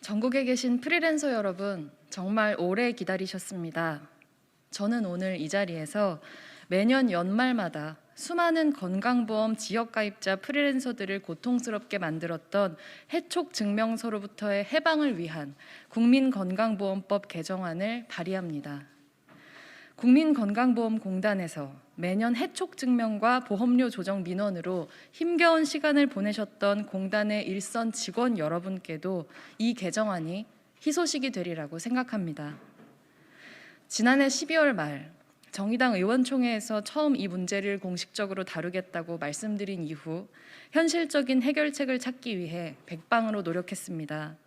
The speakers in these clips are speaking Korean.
전국에 계신 프리랜서 여러분, 정말 오래 기다리셨습니다. 저는 오늘 이 자리에서 매년 연말마다 수많은 건강보험 지역가입자 프리랜서들을 고통스럽게 만들었던 해촉 증명서로부터의 해방을 위한 국민건강보험법 개정안을 발의합니다. 국민건강보험공단에서 매년 해촉 증명과 보험료 조정 민원으로 힘겨운 시간을 보내셨던 공단의 일선 직원 여러분께도 이 개정안이 희소식이 되리라고 생각합니다. 지난해 12월 말 정의당 의원총회에서 처음 이 문제를 공식적으로 다루겠다고 말씀드린 이후 현실적인 해결책을 찾기 위해 백방으로 노력했습니다.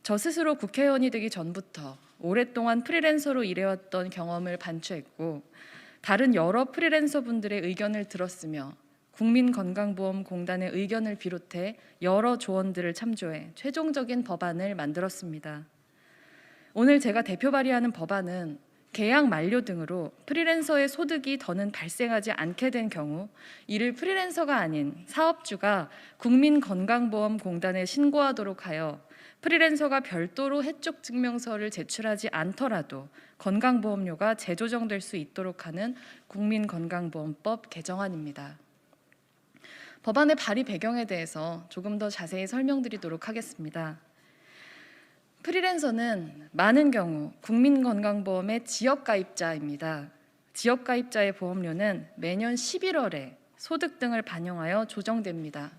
저 스스로 국회의원이 되기 전부터 오랫동안 프리랜서로 일해왔던 경험을 반추했고 다른 여러 프리랜서 분들의 의견을 들었으며 국민건강보험공단의 의견을 비롯해 여러 조언들을 참조해 최종적인 법안을 만들었습니다. 오늘 제가 대표 발의하는 법안은 계약 만료 등으로 프리랜서의 소득이 더는 발생하지 않게 된 경우 이를 프리랜서가 아닌 사업주가 국민건강보험공단에 신고하도록 하여 프리랜서가 별도로 해촉 증명서를 제출하지 않더라도 건강보험료가 재조정될 수 있도록 하는 국민건강보험법 개정안입니다. 법안의 발의 배경에 대해서 조금 더 자세히 설명드리도록 하겠습니다. 프리랜서는 많은 경우 국민건강보험의 지역가입자입니다. 지역가입자의 보험료는 매년 11월에 소득 등을 반영하여 조정됩니다.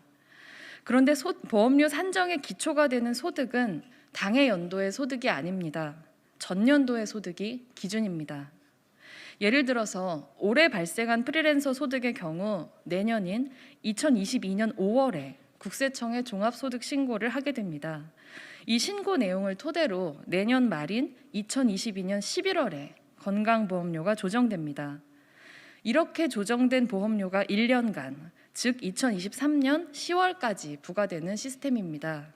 그런데 보험료 산정의 기초가 되는 소득은 당해 연도의 소득이 아닙니다. 전년도의 소득이 기준입니다. 예를 들어서 올해 발생한 프리랜서 소득의 경우 내년인 2022년 5월에 국세청에 종합소득 신고를 하게 됩니다. 이 신고 내용을 토대로 내년 말인 2022년 11월에 건강보험료가 조정됩니다. 이렇게 조정된 보험료가 1년간, 즉 2023년 10월까지 부과되는 시스템입니다.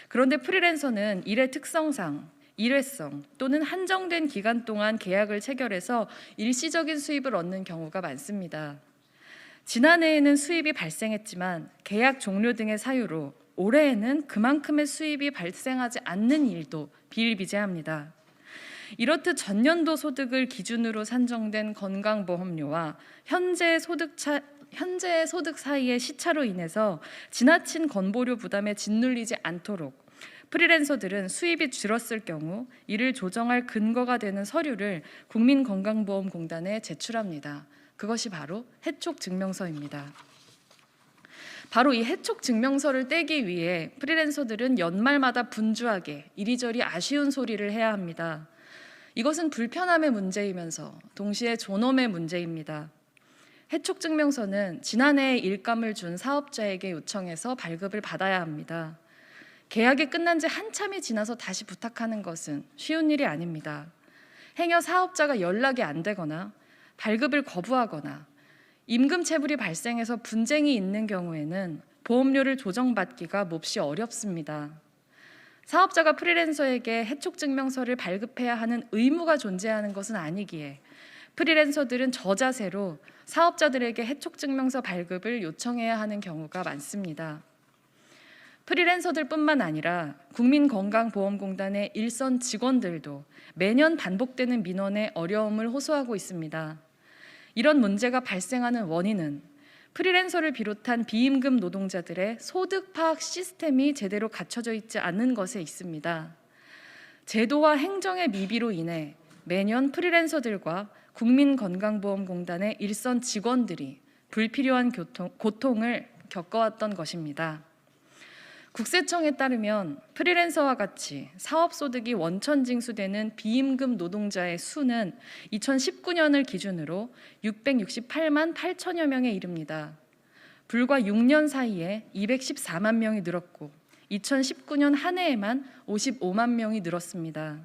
그런데 프리랜서는 일의 특성상 일회성 또는 한정된 기간 동안 계약을 체결해서 일시적인 수입을 얻는 경우가 많습니다. 지난해에는 수입이 발생했지만 계약 종료 등의 사유로 올해에는 그만큼의 수입이 발생하지 않는 일도 비일비재합니다. 이렇듯 전년도 소득을 기준으로 산정된 건강보험료와 현재의 소득 사이의 시차로 인해서 지나친 건보료 부담에 짓눌리지 않도록 프리랜서들은 수입이 줄었을 경우 이를 조정할 근거가 되는 서류를 국민건강보험공단에 제출합니다. 그것이 바로 해촉 증명서입니다. 바로 이 해촉 증명서를 떼기 위해 프리랜서들은 연말마다 분주하게 이리저리 아쉬운 소리를 해야 합니다. 이것은 불편함의 문제이면서 동시에 존엄의 문제입니다. 해촉 증명서는 지난해에 일감을 준 사업자에게 요청해서 발급을 받아야 합니다. 계약이 끝난 지 한참이 지나서 다시 부탁하는 것은 쉬운 일이 아닙니다. 행여 사업자가 연락이 안 되거나 발급을 거부하거나 임금 체불이 발생해서 분쟁이 있는 경우에는 보험료를 조정받기가 몹시 어렵습니다. 사업자가 프리랜서에게 해촉 증명서를 발급해야 하는 의무가 존재하는 것은 아니기에 프리랜서들은 저자세로 사업자들에게 해촉 증명서 발급을 요청해야 하는 경우가 많습니다. 프리랜서들뿐만 아니라 국민건강보험공단의 일선 직원들도 매년 반복되는 민원에 어려움을 호소하고 있습니다. 이런 문제가 발생하는 원인은 프리랜서를 비롯한 비임금 노동자들의 소득 파악 시스템이 제대로 갖춰져 있지 않은 것에 있습니다. 제도와 행정의 미비로 인해 매년 프리랜서들과 국민건강보험공단의 일선 직원들이 불필요한 고통을 겪어왔던 것입니다. 국세청에 따르면 프리랜서와 같이 사업소득이 원천 징수되는 비임금 노동자의 수는 2019년을 기준으로 668만 8천여 명에 이릅니다. 불과 6년 사이에 214만 명이 늘었고 2019년 한 해에만 55만 명이 늘었습니다.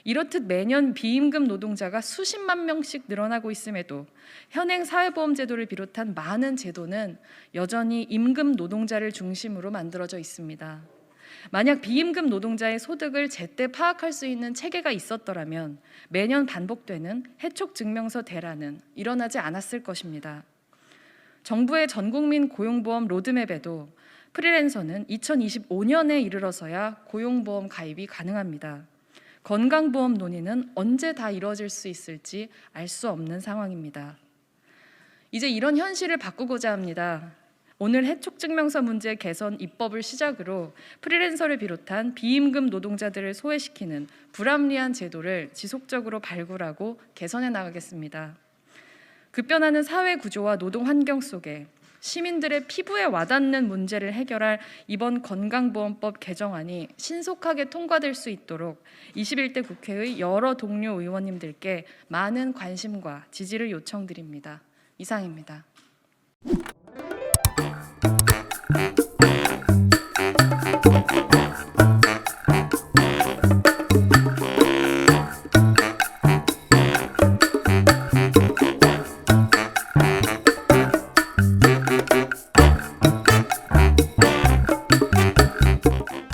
이렇듯 매년 비임금 노동자가 수십만 명씩 늘어나고 있음에도 현행 사회보험제도를 비롯한 많은 제도는 여전히 임금 노동자를 중심으로 만들어져 있습니다. 만약 비임금 노동자의 소득을 제때 파악할 수 있는 체계가 있었더라면 매년 반복되는 해촉 증명서 대란은 일어나지 않았을 것입니다. 정부의 전국민 고용보험 로드맵에도 프리랜서는 2025년에 이르러서야 고용보험 가입이 가능합니다. 건강보험 논의는 언제 다 이루어질 수 있을지 알 수 없는 상황입니다. 이제 이런 현실을 바꾸고자 합니다. 오늘 해촉증명서 문제 개선 입법을 시작으로 프리랜서를 비롯한 비임금 노동자들을 소외시키는 불합리한 제도를 지속적으로 발굴하고 개선해 나가겠습니다. 급변하는 사회 구조와 노동 환경 속에 시민들의 피부에 와닿는 문제를 해결할 이번 건강보험법 개정안이 신속하게 통과될 수 있도록 21대 국회의 여러 동료 의원님들께 많은 관심과 지지를 요청드립니다. 이상입니다.